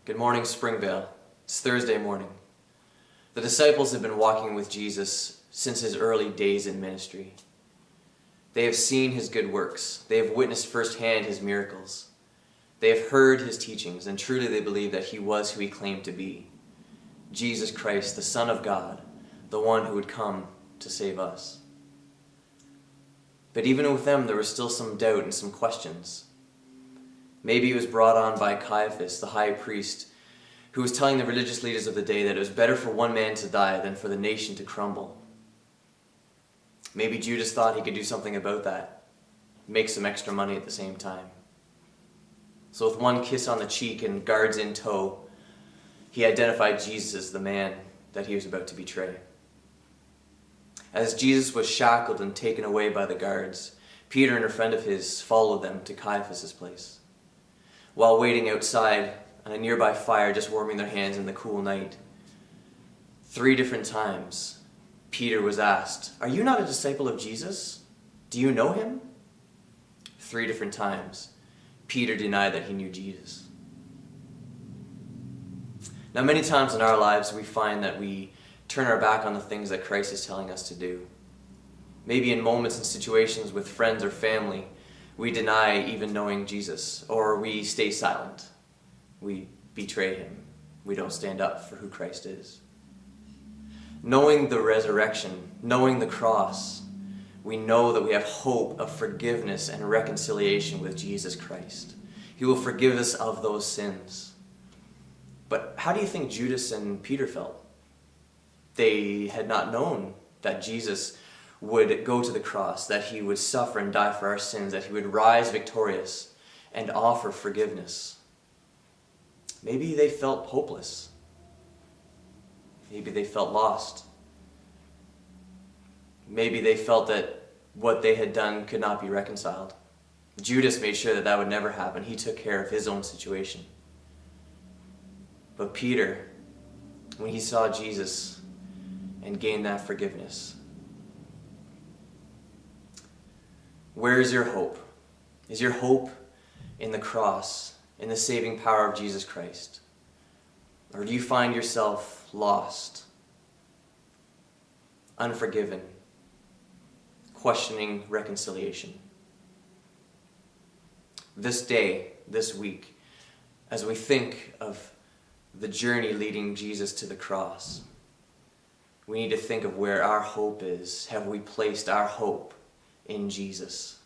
Good morning, Springvale. It's Thursday morning. The disciples have been walking with Jesus since his early days in ministry. They have seen his good works. They have witnessed firsthand his miracles. They have heard his teachings, and truly they believe that he was who he claimed to be. Jesus Christ, the Son of God, the one who would come to save us. But even with them, there was still some doubt and some questions. Maybe it was brought on by Caiaphas, the high priest, who was telling the religious leaders of the day that it was better for one man to die than for the nation to crumble. Maybe Judas thought he could do something about that, make some extra money at the same time. So with one kiss on the cheek and guards in tow, he identified Jesus as the man that he was about to betray. As Jesus was shackled and taken away by the guards, Peter and a friend of his followed them to Caiaphas' place. While waiting outside on a nearby fire, just warming their hands in the cool night, 3 different times Peter was asked, "Are you not a disciple of Jesus? Do you know him?" 3 different times Peter denied that he knew Jesus. Now, many times in our lives we find that we turn our back on the things that Christ is telling us to do. Maybe in moments and situations with friends or family, we deny even knowing Jesus, or we stay silent. We betray him. We don't stand up for who Christ is. Knowing the resurrection, knowing the cross, we know that we have hope of forgiveness and reconciliation with Jesus Christ. He will forgive us of those sins. But how do you think Judas and Peter felt? They had not known that Jesus would go to the cross, that he would suffer and die for our sins, that he would rise victorious and offer forgiveness. Maybe they felt hopeless. Maybe they felt lost. Maybe they felt that what they had done could not be reconciled. Judas made sure that that would never happen. He took care of his own situation. But Peter, when he saw Jesus and gained that forgiveness, where is your hope? Is your hope in the cross, in the saving power of Jesus Christ? Or do you find yourself lost, unforgiven, questioning reconciliation? This day, this week, as we think of the journey leading Jesus to the cross, we need to think of where our hope is. Have we placed our hope in Jesus?